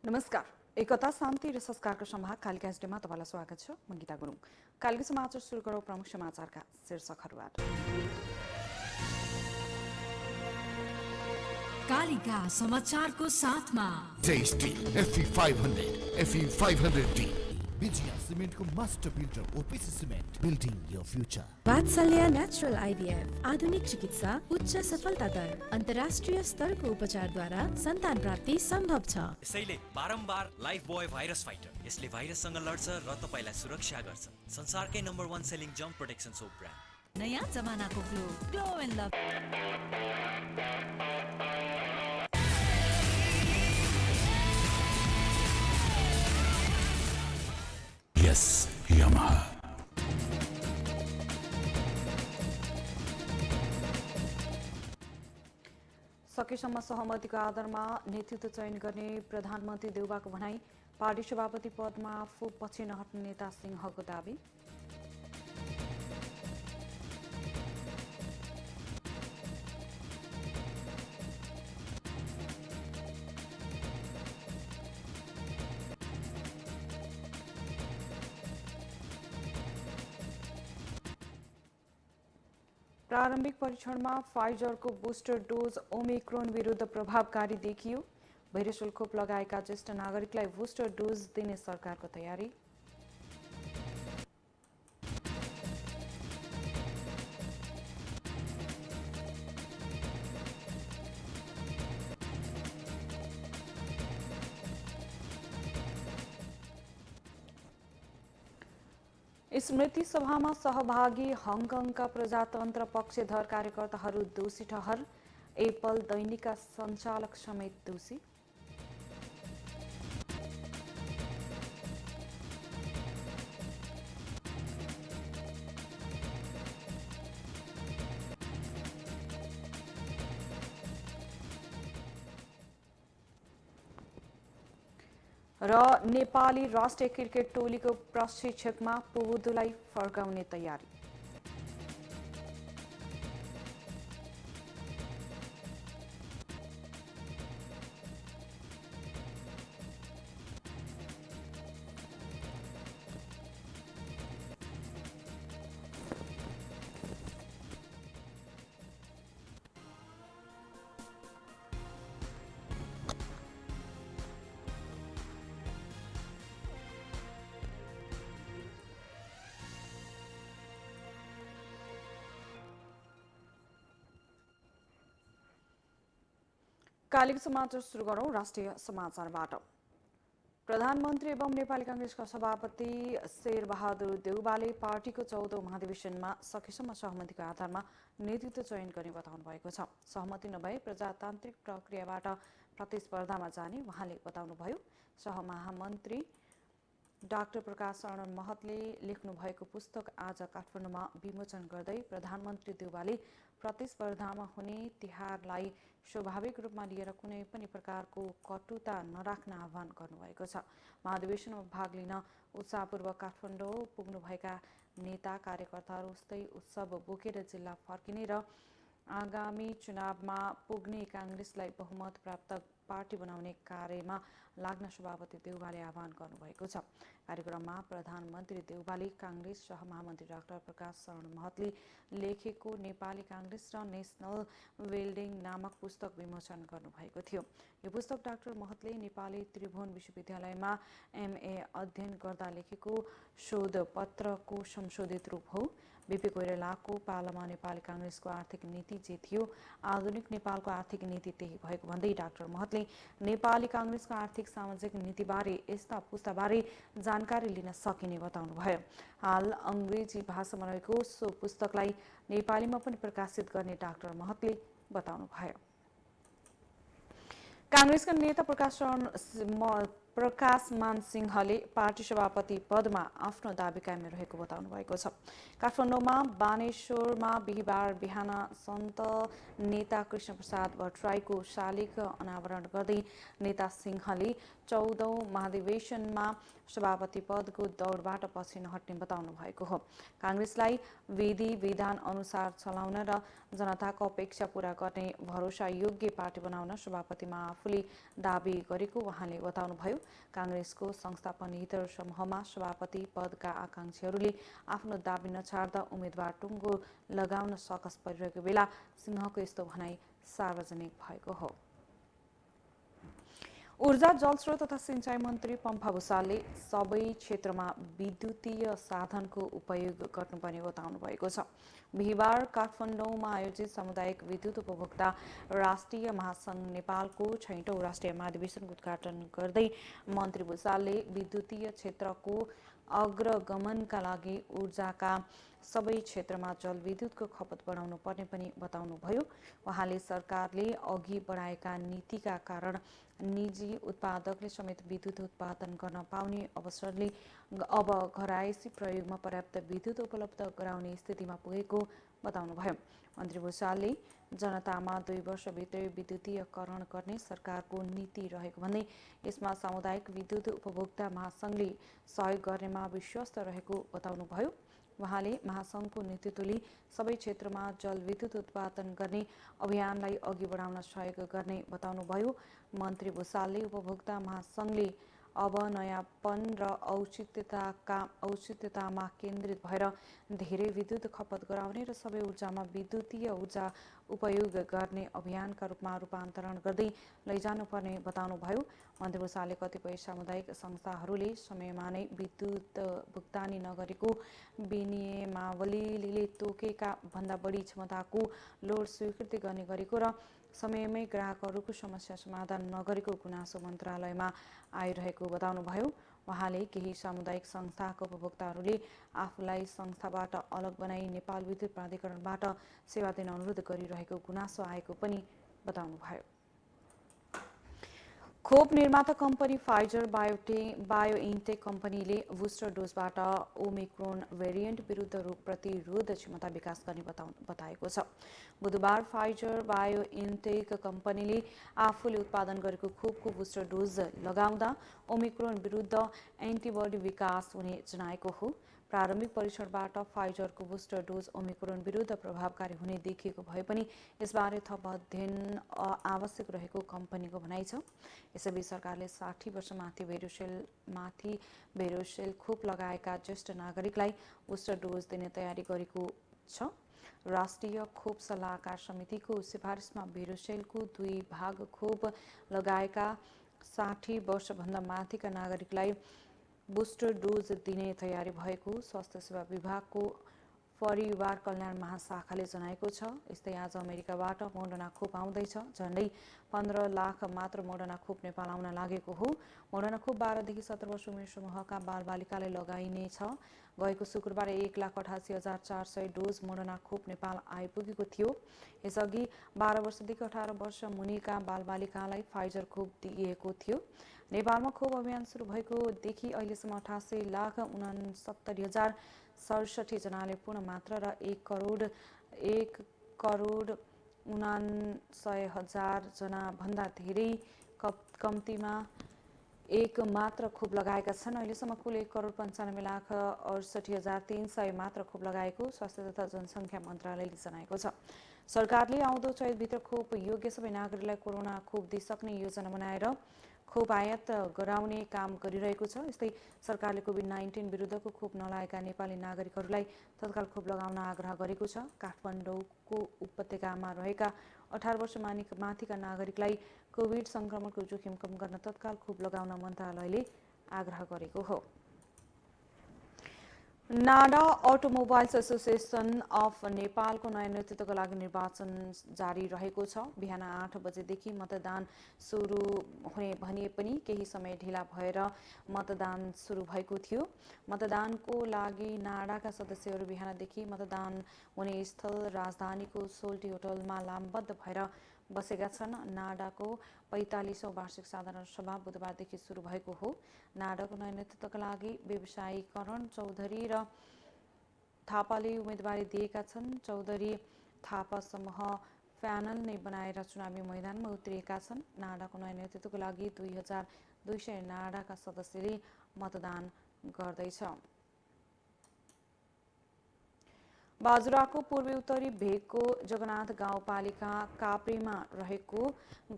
नमस्कार। एकता शान्ति र संस्कारको संभाग कालिका एसडीमा तपाईलाई स्वागत छ। म गीता गुरुङ। कालिका समाचार सुरु गरौँ प्रमुख समाचारका शीर्षकहरूबाट। कालिका समाचारको साथमा steel FE 500 FE 500D Vijaya सिमेन्टको master builder OPC cement building your future. Vatsalya natural IVF आधुनिक चिकित्सा उच्च सफलता दर अन्तर्राष्ट्रिय स्तरको उपचारद्वारा सन्तान प्राप्ति सम्भव छ। यसैले बारम्बार लाइफ बोय भाइरस फाइटर यसले भाइरससँग लड्छ र तपाईलाई सुरक्षा गर्छ। संसारकै number 1 selling germ protection soap brand. नयाँ जमानाको glow and love. Yes Yamaha. सकेसम्म सहमतिको आधारमा नेतृत्व चयन गर्ने प्रधानमन्त्री देउबाको भनाई। पार्टी सभापति पदमा आफू पछि नहट्ने नेता सिंहको दावी। प्रारम्भिक परीक्षणमा फाइजरको बुस्टर डोज ओमिक्रोन विरुद्ध प्रभावकारी देखियो। भैरसुल खोप लगाएका ज्येष्ठ नागरिकलाई बुस्टर डोज दिने सरकारको तयारी। स्मृति सभामा सहभागी हङकङका प्रजातन्त्र पक्षधर कार्यकर्ताहरू दोषी ठहर। एप्पल दैनिकका सञ्चालक समेत दोषी। र नेपाली राष्ट्रिय क्रिकेट टोलीको प्रशिक्षकमा पुबुदुलाई फर्काउने तयारी। कालिका समाचार सुरु गरौँ राष्ट्रिय समाचारबाट। प्रधानमन्त्री एवं नेपाली कांग्रेसका सभापति शेरबहादुर देउबाले पार्टीको 14औं महाधिवेशनमा सकेसम्म सहमतिको आधारमा नेतृत्व चयन गर्ने बताउनु भएको छ। सहमति नभए प्रजातान्त्रिक प्रक्रियाबाट प्रतिस्पर्धामा जाने उहाँले बताउनुभयो। सहमहामन्त्री डाक्टर प्रकाश शरण महतले लेख्नु भएको पुस्तक आज काठमाडौँमा विमोचन गर्दै प्रधानमन्त्री देउबाले प्रतिस्पर्धामा हुने तिहारलाई स्वाभाविक रूपमा लिएर कुनै पनि प्रकारको कटुता नराख्न आह्वान गर्नुभएको छ। महाधिवेशनमा भाग लिन उत्साहपूर्वक काठमाडौँ पुग्नुभएका नेता कार्यकर्ताहरू उस्तै उत्सव बोकेर जिल्ला फर्किने र आगामी चुनावमा पुग्ने कांग्रेसलाई बहुमत प्राप्त पार्टी बनाउने कार्यमा लाग्न सभापति देउबाले आह्वान गर्नुभएको छ। कार्यक्रममा प्रधानमन्त्री देउबाले कांग्रेस सहमहामन्त्री डाक्टर प्रकाश शरण महतले लेखेको नेपाली कांग्रेस र नेशनल बिल्डिङ नामक पुस्तक विमोचन गर्नुभएको थियो। यो पुस्तक डाक्टर महतले नेपाली त्रिभुवन विश्वविद्यालयमा MA अध्ययन गर्दा लेखेको शोधपत्रको संशोधित रूप हो। बीपी कोइरालाको पालामा नेपाली कांग्रेसको आर्थिक नीति जे थियो आधुनिक नेपालको आर्थिक नीति त्यही भएको भन्दै डाक्टर महतले नेपाली कांग्रेसको आर्थिक सामाजिक नीतिबारे यस्ता पुस्ताबारे जानकारी लिन सकिने बताउनुभयो। हाल अंग्रेजी भाषामा रहेको सो पुस्तकलाई नेपालीमा पनि प्रकाशित गर्ने डाक्टर महतले बताउनुभयो। कांग्रेसका नेता प्रकाशमान सिंहले पार्टी सभापति पदमा आफ्नो दाबी कायम रहेको बताउनु भएको छ। काठमाडौँमा बानेश्वरमा बिहिबार बिहान सन्त नेता कृष्ण प्रसाद भट्टराईको शालिग अनावरण गर्दै नेता सिंहले 14औं महाधिवेशनमा सभापति पदको दौडबाट पछि नहट्ने बताउनु भएको हो। काङ्ग्रेसलाई विधि विधान अनुसार चलाउन र जनताको अपेक्षा पूरा गर्ने भरोसा योग्य पार्टी बनाउन सभापतिमा आफूले दाबी गरेको उहाँले बताउनुभयो। काङ्ग्रेसको संस्थापन हितैषी समूहमा सभापति पदका आकांक्षीहरूले आफ्नो दाबी नछाड्दा उम्मेद्वार टुङ्गो लगाउन सकस परिरहेको बेला सिंहको यस्तो भनाई सार्वजनिक भएको हो। ऊर्जा जलस्रोत तथा सिंचाई मन्त्री पम्फा भूषालले सबै क्षेत्रमा विद्युतीय साधनको उपयोग गर्नुपर्ने बताउनु भएको छ। बिहिबार काठमाडौँमा आयोजित सामुदायिक विद्युत उपभोक्ता राष्ट्रिय महासंघ नेपालको 6औं राष्ट्रिय महाधिवेशनको उद्घाटन गर्दै मन्त्री भूषालले विद्युतीय क्षेत्रको अग्रगमनका लागि ऊर्जाका सबै क्षेत्रमा जलविद्युतको खपत बढाउनु पर्ने पनि बताउनुभयो। उहाँले सरकारले अघि बढाएका नीतिका कारण निजी उत्पादकले समेत विद्युत उत्पादन गर्न पाउने अवसरले अब घरायसी प्रयोगमा पर्याप्त विद्युत उपलब्ध गराउने स्थितिमा पुगेको बताउनुभयो। मन्त्री भूषालले जनतामा 2 वर्षभित्रै विद्युतीयकरण गर्ने सरकारको नीति रहेको भन्दै यसमा सामुदायिक विद्युत उपभोक्ता महासंघले सहयोग गर्नेमा विश्वस्त रहेको बताउनुभयो। उहाँले महासंघको नेतृत्वले सबै क्षेत्रमा जलविद्युत उत्पादन गर्ने अभियानलाई अघि बढाउन सहयोग गर्ने बताउनुभयो। मन्त्री भूषालले उपभोक्ता महासंघले अब नयाँपन र औचित्यतामा केन्द्रित भएर धेरै विद्युत खपत गराउने र सबै ऊर्जामा विद्युतीय ऊर्जा उपयोग गर्ने अभियानका रूपमा रूपान्तरण गर्दै लैजानुपर्ने बताउनुभयो। मन्त्री भूषालले कतिपय सामुदायिक संस्थाहरूले समयमा नै विद्युत भुक्तानी नगरेको विनियमावलीले तोकेका भन्दा बढी क्षमताको लोड स्वीकृति गर्ने गरेको र समयमै ग्राहकहरूको समस्या समाधान नगरेको गुनासो मन्त्रालयमा आइरहेको बताउनुभयो। उहाँले केही सामुदायिक संस्थाका उपभोक्ताहरूले आफूलाई संस्थाबाट अलग बनाई नेपाल विद्युत प्राधिकरणबाट सेवा दिन अनुरोध गरिरहेको गुनासो आएको पनि बताउनुभयो। खोप निर्माता कम्पनी फाइजर बायोइन्टेक कम्पनीले बुस्टर डोजबाट ओमिक्रोन भेरिएन्ट विरुद्ध रोग प्रतिरोध क्षमता विकास गर्ने बताएको छ। बुधबार फाइजर बायोइन्टेक कम्पनीले आफूले उत्पादन गरेको खोपको बुस्टर डोज लगाउँदा ओमिक्रोन विरुद्ध एन्टिबडी विकास हुने जनाएको हो। प्रारम्भिक परीक्षणबाट फाइजरको बुस्टर डोज ओमिक्रोन विरुद्ध प्रभावकारी हुने देखिएको भए पनि यसबारे थप अध्ययन आवश्यक रहेको कम्पनीको भनाइ छ। यसैबीच सरकारले 60 वर्षमाथि भेरोसेल खोप लगाएका ज्येष्ठ नागरिकलाई बुस्टर डोज दिने तयारी गरेको छ। राष्ट्रिय खोप सल्लाहकार समितिको सिफारिसमा भेरोसेलको 2 भाग खोप लगाएका 60 वर्षभन्दा माथिका नागरिकलाई बुस्टर डोज दिने तयारी भएको स्वास्थ्य सेवा विभागको परिवार कल्याण महाशाखाले जनाएको छ। यस्तै आज अमेरिकाबाट मोडर्ना खोप आउँदैछ। झन्डै 15 लाख मात्र मोडर्ना खोप नेपाल आउन लागेको हो। मोडर्ना खोप 12 देखि 17 वर्ष उमेर समूहका बालबालिकालाई लगाइनेछ। गएको शुक्रबार 1,88,400 डोज मोडर्ना खोप नेपाल आइपुगेको थियो। यसअघि 12 वर्षदेखि 18 वर्ष मुनिका बालबालिकालाई फाइजर खोप दिइएको थियो। नेपालमा खोप अभियान सुरु भएकोदेखि अहिलेसम्म 88,69,067 जनाले पूर्ण मात्रा र 1,59,00,000 जना भन्दा धेरै कम्तीमा एक मात्र खोप लगाएका छन्। अहिलेसम्म कुल 1,95,68,300 मात्र खोप लगाएको स्वास्थ्य तथा जनसङ्ख्या मन्त्रालयले जनाएको छ। सरकारले आउँदो चैतभित्र खोप योग्य सबै नागरिकलाई कोरोना खोप दिइसक्ने योजना बनाएर खोप आयात गराउने काम गरिरहेको छ। यस्तै सरकारले कोभिड-19 विरुद्धको खोप नलाएका नेपाली नागरिकहरूलाई तत्काल खोप लगाउन आग्रह गरेको छ। काठमाडौँको उपत्यकामा रहेका 18 वर्ष माथिका नागरिकलाई कोभिड संक्रमणको जोखिम कम गर्न तत्काल खोप लगाउन मन्त्रालयले आग्रह गरेको हो। नाडा अटोमोबाइल्स एसोसिएसन अफ नेपालको नयाँ नेतृत्वको लागि निर्वाचन जारी रहेको छ। बिहान 8 बजेदेखि मतदान सुरु हुने भनिए पनि केही समय ढिला भएर मतदान सुरु भएको थियो। मतदानको लागि नाडाका सदस्यहरू बिहानदेखि मतदान हुने स्थल राजधानीको सोल्टी होटलमा लामबद्ध भएर बसेका छन्। नाडाको 45औं वार्षिक साधारण सभा बुधबारदेखि सुरु भएको हो। नाडाको नयाँ नेतृत्वका लागि व्यवसायीकरण चौधरी र थापाले उम्मेदवारी दिएका छन्। चौधरी थापा समूह प्यानल नै बनाएर चुनावी मैदानमा उत्रिएका छन्। नाडाको नयाँ नेतृत्वको लागि 200 नाडाका सदस्यले मतदान गर्दैछ। बाजुराको पूर्वी उत्तरी भेगको जगन्नाथ गाउँपालिका काप्रीमा रहेको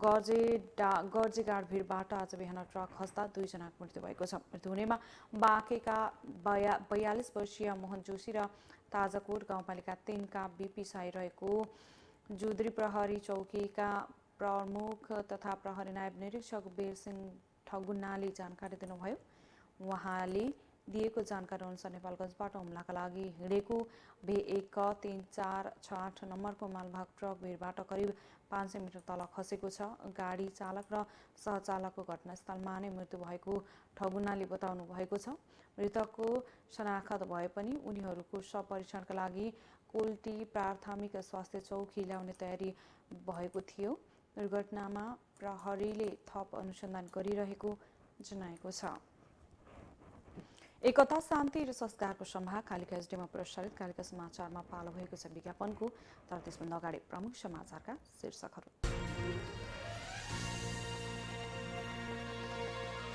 गर्जेगाड भिरबाट आज बिहान ट्रक खस्दा 2 जनाको मृत्यु भएको छ। मृत्यु हुनेमा बाँकेका 42 वर्षीय मोहन जोशी र ताजाकोट गाउँपालिका 3 का बीपी साई रहेको जुद्री प्रहरी चौकीका प्रमुख तथा प्रहरी नायब निरीक्षक वीरसिंह ठगुन्नाले जानकारी दिनुभयो। उहाँले दिएको जानकारी अनुसार नेपालगञ्जबाट हुम्लाका लागि हिँडेको V13468 नम्बरको मालवाहक ट्रक भिरबाट करिब 500 मिटर तल खसेको छ। गाडी चालक र सहचालकको घटनास्थलमा नै मृत्यु भएको ठगुन्नाले बताउनु भएको छ। मृतकको शनाखत भए पनि उनीहरूको शव परीक्षणका लागि कोल्टी प्राथमिक स्वास्थ्य चौकी ल्याउने तयारी भएको थियो। दुर्घटनामा प्रहरीले थप अनुसन्धान गरिरहेको जनाएको छ। एकता शान्ति र संस्कारको सभा कालिका एसडीमा प्रसारित कालिका समाचारमा पालो भएको छ विज्ञापनको। तर त्यसभन्दा अगाडि प्रमुख समाचारका शीर्षकहरू।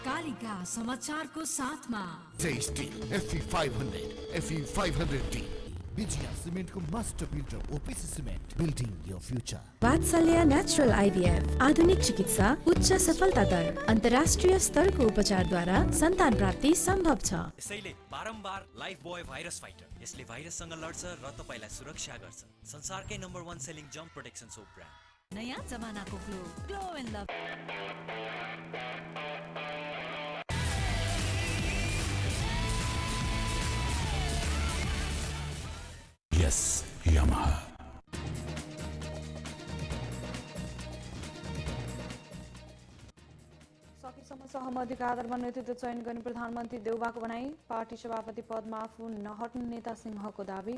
कालिका समाचारको साथमा Steel FE500 FE500D विजया सिमेन्टको master builder OPC cement building your future. Vatsalya natural IVF आधुनिक चिकित्सा उच्च सफलता दर अन्तर्राष्ट्रिय स्तरको उपचारद्वारा सन्तान प्राप्ति सम्भव छ। यसैले बारम्बार लाइफ बोय भाइरस फाइटर यसले भाइरससँग लड्छ र तपाईलाई सुरक्षा गर्छ। संसारकै number 1 selling jump protection soap brand. नयाँ जमानाको glow and love. Yes, Yamaha. सकेसम्म सहमतिका आधारमा नेतृत्व चयन गर्ने प्रधानमन्त्री देउबाको भनाई। पार्टी सभापति पदमा आफू नहट्ने नेता सिंहको दावी।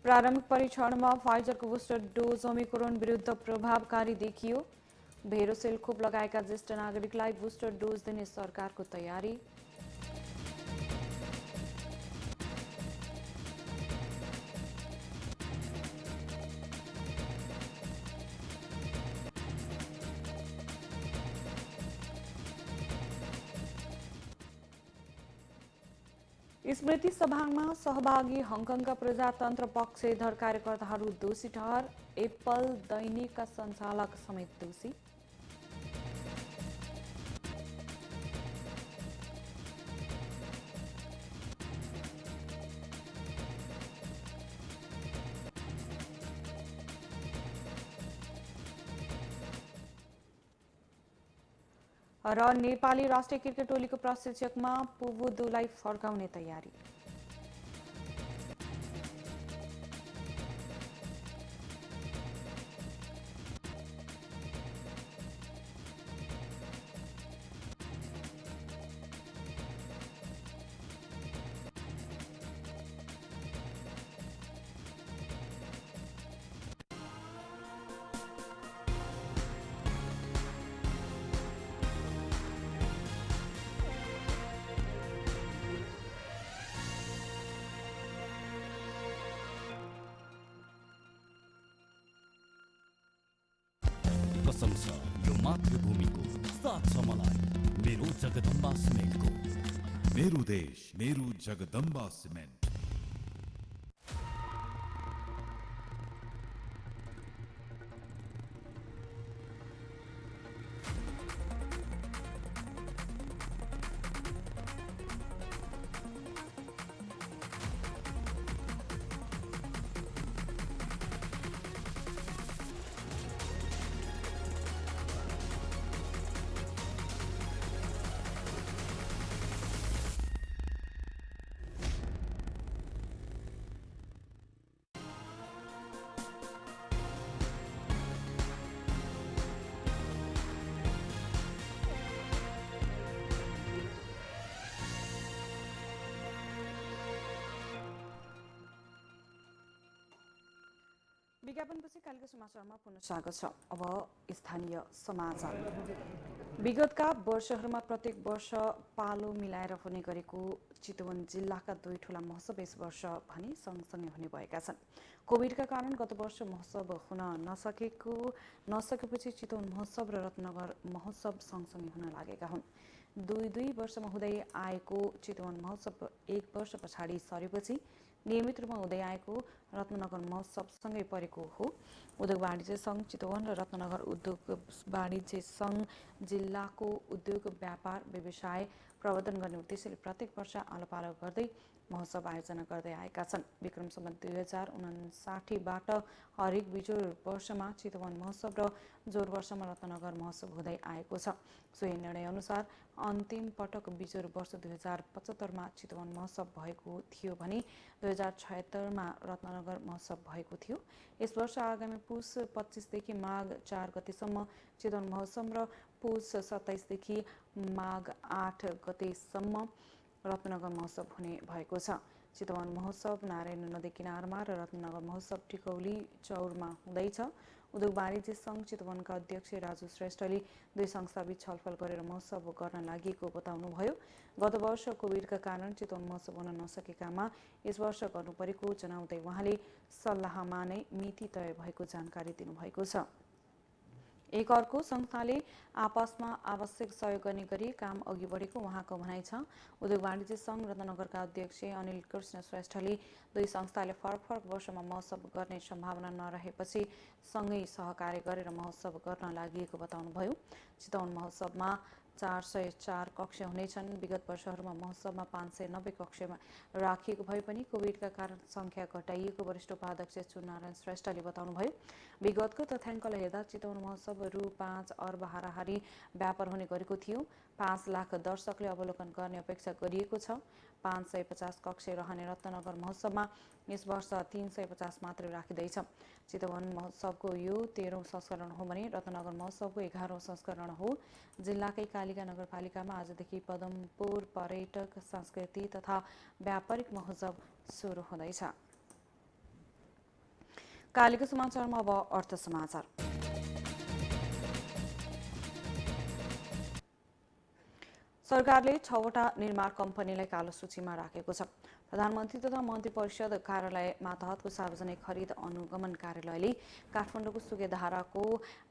प्रारम्भिक परीक्षणमा फाइजरको बुस्टर डोज ओमिक्रोन विरुद्ध प्रभावकारी देखियो। भेरोसेल खोप लगाएका ज्येष्ठ नागरिकलाई बुस्टर डोज दिने सरकारको तयारी। स्मृति सभामा सहभागी हङकङका प्रजातन्त्र पक्षधर कार्यकर्ताहरू दोषी ठहर। एप्पल दैनिकका सञ्चालक समेत दोषी। र नेपाली राष्ट्रिय क्रिकेट टोलीको प्रशिक्षकमा पुबुदुलाई फर्काउने तयारी। कसम छ यो मातृभूमिको साथ छ मलाई मेरो जगदम्बा सिमेन्टको। मेरो देश मेरो जगदम्बा सिमेन्ट। विज्ञापनपछि कालिका समाचारमा पुनः स्वागत छ। अब स्थानीय समाचार। विगतका वर्षहरूमा प्रत्येक वर्ष पालो मिलाएर हुने गरेको चितवन जिल्लाका 2 ठूला महोत्सव यस वर्ष भने सँगसँगै हुने भएका छन्। कोभिडका कारण गत वर्ष महोत्सव हुन नसकेपछि चितवन महोत्सव र रत्नगर महोत्सव सँगसँगै हुन लागेका हुन्। 2 वर्षमा हुँदै आएको चितवन महोत्सव 1 वर्ष पछाडि सरेपछि नियमित रूपमा हुँदै आएको रत्नगर महोत्सवसँगै परेको हो। उद्योग वाणिज्य सङ्घ चितवन र रत्नगर उद्योग वाणिज्य सङ्घ जिल्लाको उद्योग व्यापार व्यवसाय प्रवर्धन गर्ने उद्देश्यले प्रत्येक वर्ष आलोपालो गर्दै महोत्सव आयोजना गर्दै आएका छन्। विक्रम सम्वत 2059बाट हरेक बिजोर वर्षमा चितवन महोत्सव र जोर वर्षमा रत्नगर महोत्सव हुँदै आएको छ। सोही निर्णयअनुसार अन्तिम पटक बिजोर वर्ष 2075मा चितवन महोत्सव भएको थियो भने 2076मा रत्नगर महोत्सव भएको थियो। यस वर्ष आगामी पुस 25देखि माघ 4 गतेसम्म चितवन महोत्सव र पुस 27देखि माघ 8 गतेसम्म रत्नगर महोत्सव हुने भएको छ। चितवन महोत्सव नारायण नदी किनारमा र रत्नगर महोत्सव टिकौली चौरमा हुँदैछ। उद्योग वाणिज्य सङ्घ चितवनका अध्यक्ष राजु श्रेष्ठले 2 संस्थाबीच छलफल गरेर महोत्सव गर्न लागेको बताउनुभयो। गत वर्ष कोभिडका कारण चितवन महोत्सव हुन नसकेकामा यस वर्ष गर्नुपरेको जनाउँदै उहाँले सल्लाहमा नै मिति तय भएको जानकारी दिनुभएको छ। एक अर्को संस्थाले आपसमा आवश्यक सहयोग गर्ने गरी काम अघि बढेको उहाँको भनाइ छ। उद्योग वाणिज्य सङ्घ रत्नगरका अध्यक्ष अनिल कृष्ण श्रेष्ठले 2 संस्थाले फरक वर्षमा महोत्सव गर्ने सम्भावना नरहेपछि सँगै सहकार्य गरेर महोत्सव गर्न लागि बताउनुभयो। चितवन महोत्सवमा 404 कक्ष हुनेछन्। विगत वर्षहरूमा महोत्सवमा 590 कक्षमा राखिएको भए पनि कोभिडका कारण सङ्ख्या घटाइएको वरिष्ठ उपाध्यक्ष चुनारायण श्रेष्ठले बताउनुभयो। विगतको तथ्याङ्कलाई हेर्दा चितवन महोत्सव रु 5 अर्ब हाराहारी व्यापार हुने गरेको थियो। 5 लाख दर्शकले अवलोकन गर्ने अपेक्षा गरिएको छ। 550 कक्ष रहने रत्नगर महोत्सवमा यस वर्ष 350 मात्रै राखिँदैछ। चितवन महोत्सवको यो 13औं संस्करण हो भने रत्नगर महोत्सवको 11औं संस्करण हो। जिल्लाकै कालिका नगरपालिकामा आजदेखि पदमपुर पर्यटक संस्कृति तथा व्यापारिक महोत्सव सुरु हुँदैछ। कालिका समाचारमा अब अर्थ समाचार। सरकारले 6वटा निर्माण कम्पनीलाई कालो सूचीमा राखेको छ। प्रधानमन्त्री तथा मन्त्री परिषद कार्यालय मातहतको सार्वजनिक खरिद अनुगमन कार्यालयले काठमाडौँको सुकेधाराको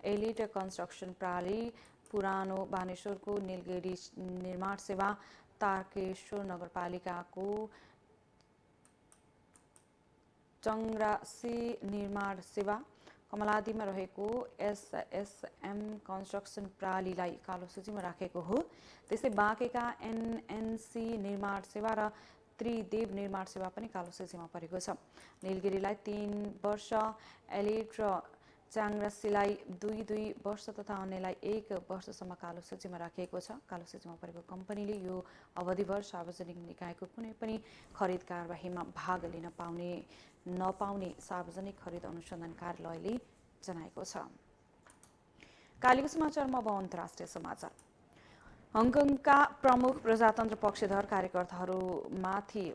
एलिट कन्स्ट्रक्सन प्रणाली, पुरानो बानेश्वरको नीलगिरी निर्माण सेवा, तारकेश्वर नगरपालिकाको चङ्ग्रासी निर्माण सेवा, कमलादीमा रहेको एसएसएम कन्स्ट्रक्सन प्रणालीलाई कालो सूचीमा राखेको हो। त्यसै बाँकेका एनएनसी निर्माण सेवा र त्रिदेव निर्माण सेवा पनि कालो सूचीमा परेको छ। नीलगिरीलाई 3 वर्ष, एलिट र च्याङ्ग्रासीलाई 2 वर्ष तथा अन्यलाई 1 वर्षसम्म कालो सूचीमा राखिएको छ। कालो सूचीमा परेको कम्पनीले यो अवधिभर सार्वजनिक निकायको कुनै पनि खरिद कारबाहीमा भाग लिन नपाउने सार्वजनिक खरिद अनुसन्धान कार्यालयले जनाएको छ। कालिका समाचारमा अब अन्तर्राष्ट्रिय समाचार। हङकङका प्रमुख प्रजातन्त्र पक्षधर कार्यकर्ताहरूमाथि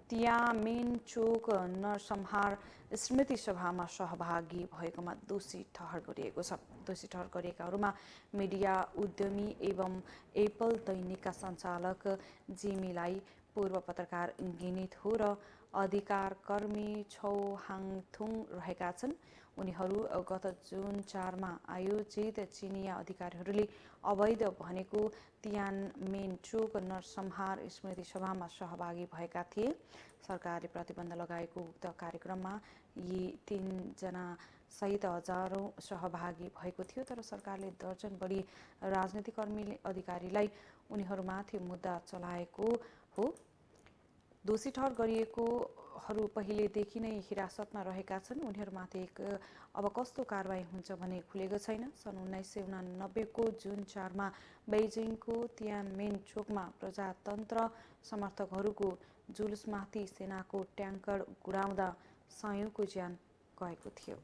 तियानमेन-चोक नरसंहार स्मृति सभामा सहभागी भएकोमा दोषी ठहर गरिएको छ। दोषी ठहर गरिएकाहरूमा मिडिया उद्यमी एवं एप्पल दैनिकका सञ्चालक जेमी लाई, पूर्व पत्रकार गिनित हो र अधिकारकर्मी छौ हाङथुङ रहेका छन्। उनीहरू गत जुन 4मा आयोजित चिनिया अधिकारीहरूले अवैध भनेको तियानमेन-चोक नरसंहार स्मृति सभामा सहभागी भएका थिए। सरकारले प्रतिबन्ध लगाएको उक्त कार्यक्रममा यी 3 जना सहित हजारौं सहभागी भएको थियो। तर सरकारले दर्जन बढी राजनीतिक कर्मी अधिकारीलाई उनीहरूमाथि मुद्दा चलाएको हो। दोषी ठहर गरिएकोहरू पहिलेदेखि नै हिरासतमा रहेका छन्। उनीहरूमाथि अब कस्तो कारबाही हुन्छ भने खुलेको छैन। सन् 1989 को जुन 4मा बेइजिङको तियानमेन चोकमा प्रजातन्त्र समर्थकहरूको जुलुसमाथि सेनाको ट्याङ्कर गुडाउँदा सयौंको ज्यान गएको थियो।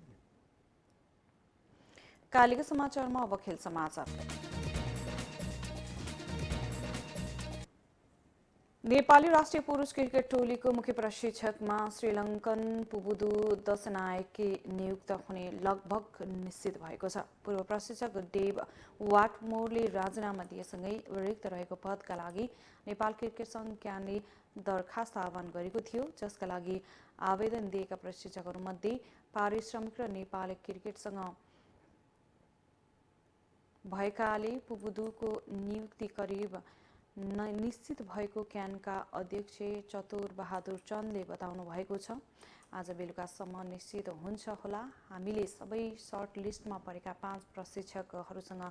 कालिका समाचारमा अब खेल समाचार। नेपाली राष्ट्रिय पुरुष क्रिकेट टोलीको मुख्य प्रशिक्षकमा श्रीलङ्कन पुबुदु दशनायके नियुक्त हुने लगभग निश्चित भएको छ। पूर्व प्रशिक्षक डेभ वाटमोरले राजीनामा दिएसँगै रिक्त रहेको पदका लागि नेपाल क्रिकेट संघ क्यानले दरखास्त आह्वान गरेको थियो, जसका लागि आवेदन दिएका प्रशिक्षकहरूमध्ये पारिश्रमिक र नेपाली क्रिकेटसँग भएकाले पुबुदुको नियुक्ति करिब निश्चित भएको क्यानका अध्यक्ष चतुर बहादुर चन्दले बताउनु भएको छ। आज बेलुकासम्म निश्चित हुन्छ होला। हामीले सबै सर्ट लिस्टमा परेका 5 प्रशिक्षकहरूसँग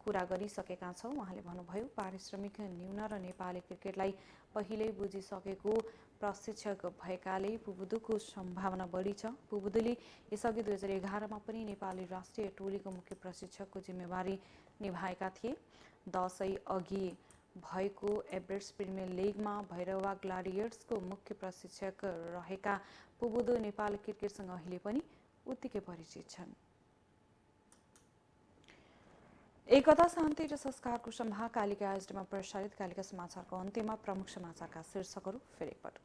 कुरा गरिसकेका छौँ। उहाँले भन्नुभयो, पारिश्रमिक न्यून र नेपाली क्रिकेटलाई पहिल्यै बुझिसकेको प्रशिक्षक भएकाले पुबुदुको सम्भावना बढी छ। पुबुदुले यसअघि 2011मा पनि नेपाली राष्ट्रिय टोलीको मुख्य प्रशिक्षकको जिम्मेवारी निभाएका थिए। 10 अघि भएको एभरेस्ट प्रिमियर लिगमा भैरवा ग्लाडिएटर्सको मुख्य प्रशिक्षक रहेका पुबुदु नेपाल क्रिकेटसँग अहिले पनि उत्तिकै परिचित छन्। एकता, शान्ति र संस्कारको सभा कालिका एसडीमा प्रसारित कालिका समाचारको अन्त्यमा प्रमुख समाचारका शीर्षकहरू फेरि एकपटक।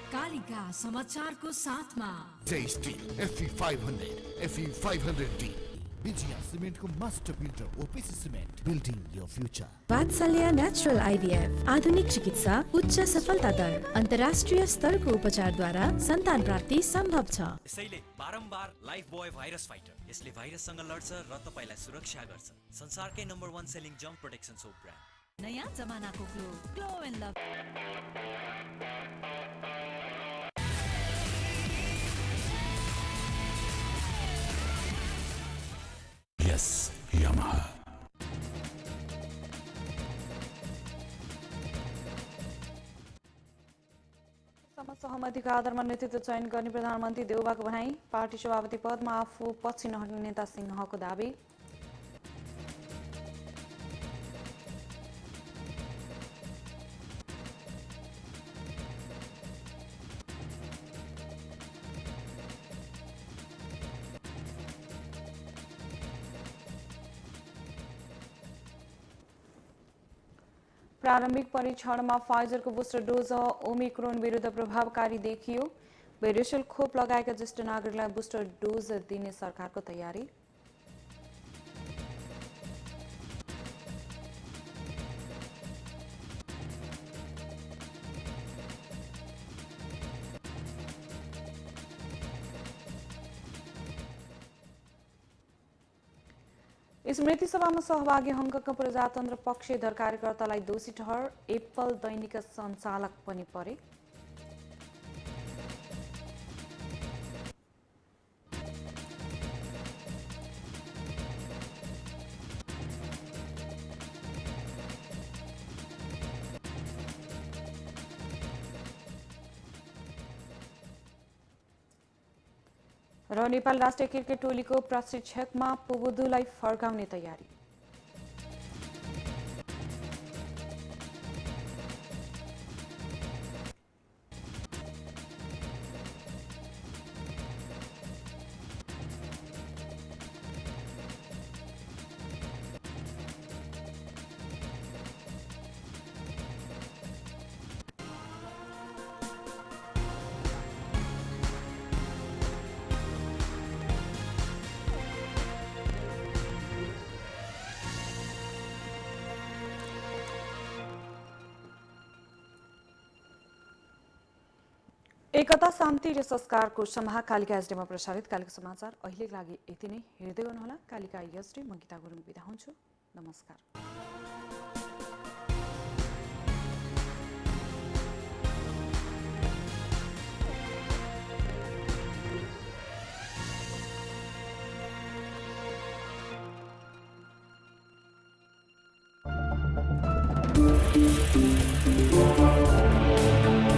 कालिका समाचारको साथमा Jay steel FE 500, FE 500D, Vijaya सिमेन्टको master builder OPC cement, building your future. Vatsalya natural IVF आधुनिक चिकित्सा, उच्च सफलता दर, अन्तर्राष्ट्रिय स्तरको उपचारद्वारा सन्तान प्राप्ति सम्भव छ। यसैले बारम्बार लाइफ बोय भाइरस फाइटर, यसले भाइरससँग लड्छ र तपाईलाई सुरक्षा गर्छ। संसारकै number 1 selling jump protection soap brand. नयाँ जमानाको glow and love. Yes, Yamaha. सहमतिको आधारमा नेतृत्व चयन गर्ने प्रधानमन्त्री देउबाको भनाई। पार्टी सभापति पदमा आफू पछि नहट्ने नेता सिंहको दाबी। प्रारम्भिक परीक्षणमा फाइजरको बुस्टर डोज ओमिक्रोन विरुद्ध प्रभावकारी देखियो। भेरियोसेल खोप लगाएका ज्येष्ठ नागरिकलाई बुस्टर डोज दिने सरकारको तयारी। स्मृति सभामा सहभागी हङकङका प्रजातन्त्र पक्षधर कार्यकर्तालाई दोषी ठहर। एप्पल दैनिक सञ्चालक पनि परे। र नेपाल राष्ट्रिय क्रिकेट टोलीको प्रशिक्षकमा पुबुदुलाई फर्काउने तयारी। एकता, शान्ति र संस्कारको सभा कालिका एसडीमा प्रसारित कालिका समाचार अहिलेको लागि यति नै। हेर्दै गर्नुहोला कालिका एसडी। म गीता गुरुङ बिदा हुन्छु। नमस्कार।